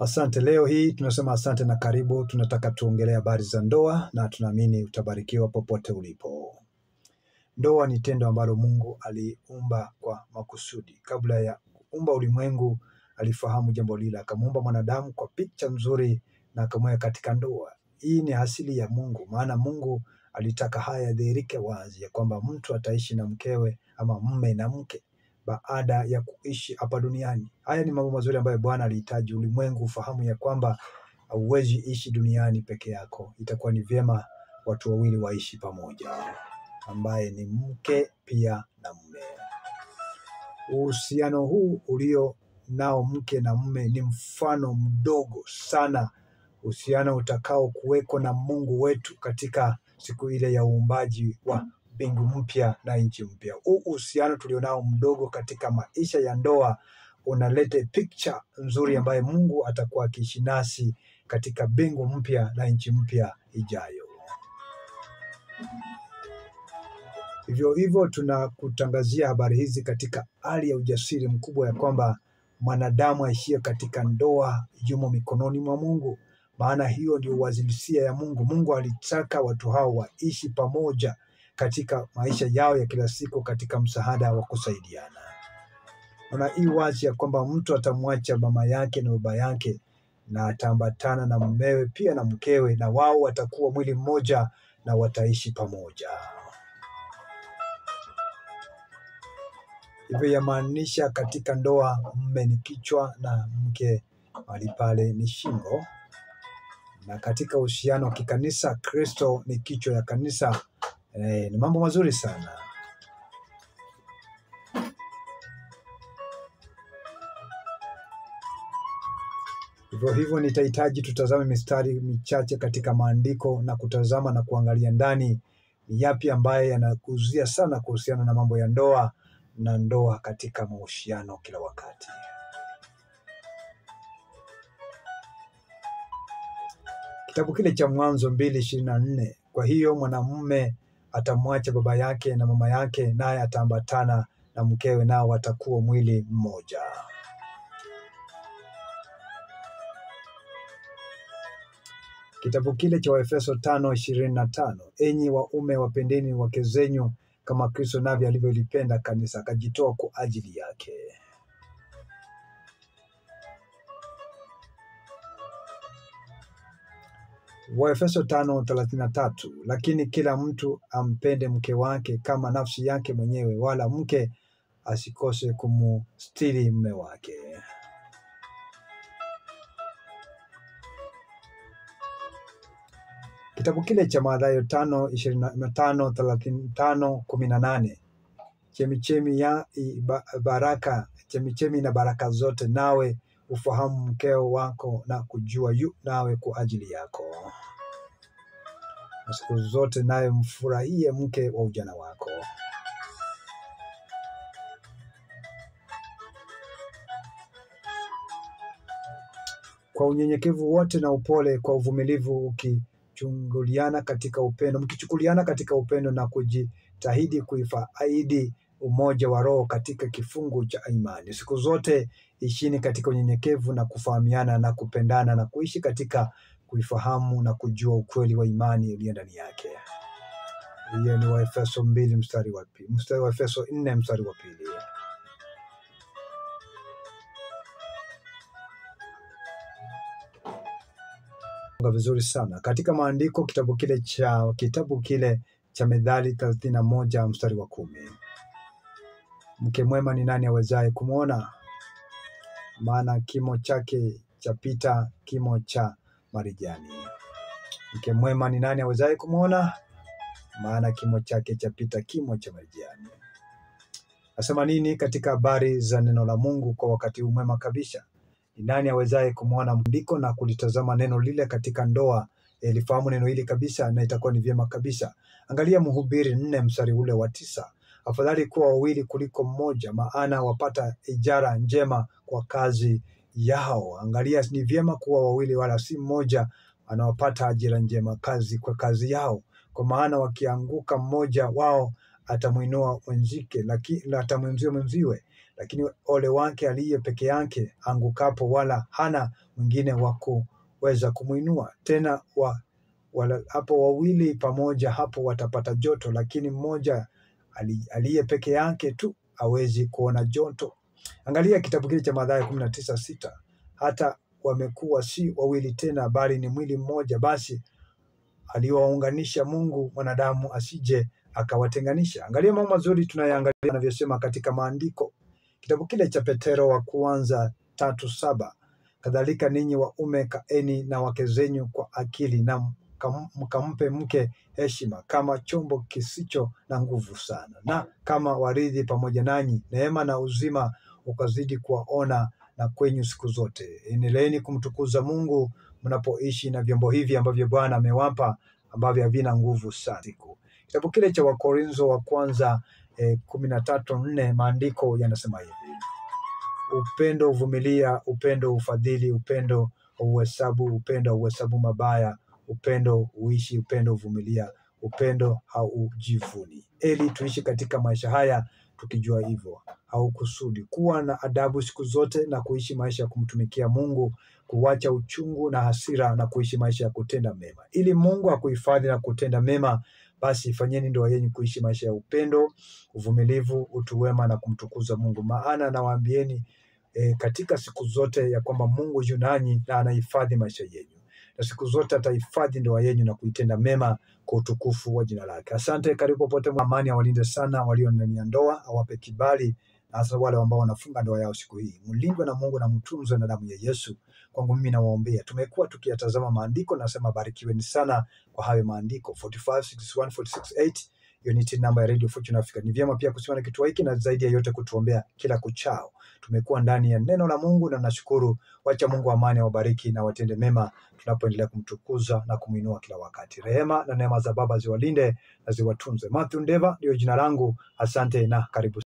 Asante. Leo hii tunasema asante na karibu. Tunataka tuongelee habari za ndoa na tunaamini utabarikiwa popote ulipo. Ndoa ni tendo ambalo Mungu aliumba kwa makusudi. Kabla ya kuumba ulimwengu alifahamu jambo lile, akamuumba mwanadamu kwa picha nzuri na akamweka katika ndoa. Hii ni asili ya Mungu, maana Mungu alitaka haya yadhihirike wazi ya kwamba mtu ataishi na mkewe ama mume na mke baada ya kuishi hapa duniani. Haya ni mambo mazuri ambayo Bwana alihitaji ulimwengu ufahamu ya kwamba hauwezi ishi duniani peke yako. Itakuwa ni vyema watu wawili waishi pamoja, ambaye ni mke pia na mume. Uhusiano huu ulio nao mke na mume ni mfano mdogo sana uhusiano utakao kuweko na Mungu wetu katika siku ile ya uumbaji wa mbingu mpya na nchi mpya. Huu uhusiano tulionao mdogo katika maisha ya ndoa unaleta picture nzuri ambaye Mungu atakuwa akiishi nasi katika mbingu mpya na nchi mpya ijayo. Hivyo hivyo tunakutangazia habari hizi katika hali ya ujasiri mkubwa ya kwamba mwanadamu aishie katika ndoa yumo mikononi mwa Mungu, maana hiyo ndio uhalisia ya Mungu. Mungu alitaka watu hao waishi pamoja katika maisha yao ya kila siku katika msaada wa kusaidiana. Ona hii wazi ya kwamba mtu atamwacha mama yake na baba yake na ataambatana na mumewe pia na mkewe, na wao watakuwa mwili mmoja na wataishi pamoja. Hivyo yamaanisha katika ndoa mume ni kichwa na mke mahali pale ni shingo, na katika uhusiano wa kikanisa Kristo ni kichwa ya kanisa. Ni mambo mazuri sana. Hivyo hivyo nitahitaji tutazame mistari michache katika maandiko na kutazama na kuangalia ndani ni yapi ambaye yanakuzia sana kuhusiana na mambo ya ndoa na ndoa katika mahusiano kila wakati. Kitabu kile cha Mwanzo 2:24, kwa hiyo mwanamume atamwacha baba yake na mama yake, naye ataambatana na mkewe, nao watakuwa mwili mmoja. Kitabu kile cha Waefeso 5:25, enyi waume wapendeni wake zenyu kama Kristo navyo alivyolipenda kanisa akajitoa kwa ajili yake. Waefeso 5:33, lakini kila mtu ampende mke wake kama nafsi yake mwenyewe, wala mke asikose kumstiri mume wake. Kitabu kile cha Mathayo 5:35-18, chemichemi na baraka zote, nawe ufahamu mkeo wako na kujua yu nawe kwa ajili yako, na siku zote nawe mfurahie mke wa ujana wako. Kwa unyenyekevu wote na upole, kwa uvumilivu mkichukuliana katika upendo na kujitahidi kuifaidi umoja wa roho katika kifungu cha imani. Siku zote ishini katika unyenyekevu na kufahamiana na kupendana na kuishi katika kuifahamu na kujua ukweli wa imani iliyo ndani yake. Hiyo ni Waefeso 2 mstari wa 2, Waefeso 4 mstari wa 2. Vizuri sana katika maandiko, kitabu kile cha Methali 31 mstari wa 10, mke mwema ni nani awezaye kumwona? Maana kimo chake chapita kimo cha marijani. Mke mwema ni nani awezaye kumwona? Maana kimo chake chapita kimo cha marijani. Nasema nini katika habari za neno la Mungu kwa wakati huu mwema kabisa? Ni nani awezaye kumwona maandiko na kulitazama neno lile katika ndoa? Lifahamu neno hili kabisa na itakuwa ni vyema kabisa. Angalia Mhubiri 4 mstari ule wa 9, afadhali kuwa wawili kuliko mmoja, maana wapata ijara njema kwa kazi yao. Angalia, ni vyema kuwa wawili wala si mmoja, anawapata ajira njema kwa kazi yao, kwa maana wakianguka mmoja wao atamuinua mwenziwe, lakini ole wake aliye peke yake angukapo, wala hana mwingine wa kuweza kumuinua. Tena hapo wawili pamoja hapo watapata joto, lakini mmoja aliye peke yake tu hawezi kuona joto. Angalia kitabu kile cha Mathayo 19:6. Hata wamekuwa si wawili tena, bali ni mwili mmoja. Basi aliwaunganisha Mungu, mwanadamu asije akawatenganisha. Angalia mambo mazuri tunayoangalia anavyosema katika maandiko. Kitabu kile cha Petero wa kwanza 3:7. Kadhalika ninyi waume kaeni na wake zenyu kwa akili, na mkampe mke heshima kama chombo kisicho na nguvu sana, na kama warithi pamoja nanyi, neema na uzima ukazidi kuwaona na kwenyu siku zote. Endeleeni kumtukuza Mungu mnapoishi na vyombo hivi ambavyo Bwana amewapa, ambavyo havina nguvu sana. Kitabu kile cha Wakorintho wa kwanza 13:4, maandiko yanasema hivi: upendo uvumilia, upendo ufadhili, upendo uhesabu mabaya, upendo uishi, upendo uvumilia, upendo haujivuni. Ili tuishi katika maisha haya tukijua hivyo, haukusudi kuwa na adabu siku zote na kuishi maisha ya kumtumikia Mungu, kuacha uchungu na hasira na kuishi maisha ya kutenda mema. Ili Mungu akuhifadhi na kutenda mema, basi fanyeni ndoa yenu kuishi maisha ya upendo, uvumilivu, utu wema na kumtukuza Mungu. Maana nawaambieni katika siku zote ya kwamba Mungu yu nanyi na anahifadhi maisha yenu, na siku zote atahifadhi ndoa yenu na kuitenda mema kwa utukufu wa jina lake. Asante. Karibu popote. Amani awalinde sana walio ndani ya ndoa, awape kibali, na hasa wale ambao wanafunga ndoa yao siku hii. Mlindwe na Mungu na mtunzwe na damu ya Yesu. Kwangu mimi nawaombea. Tumekuwa tukiyatazama maandiko, nasema barikiweni sana kwa hayo maandiko. 4561468 unity namba ya Radio Fortune Africa. Ni vyema pia kusimama na kituo hiki, na zaidi ya yote kutuombea kila kuchao. Tumekuwa ndani ya neno la Mungu na nashukuru. Wacha Mungu amani awabariki na watende mema tunapoendelea kumtukuza na kumuinua kila wakati. Rehema na neema za Baba ziwalinde na ziwatunze. Mathew Ndeva ndio jina langu. Asante na karibu.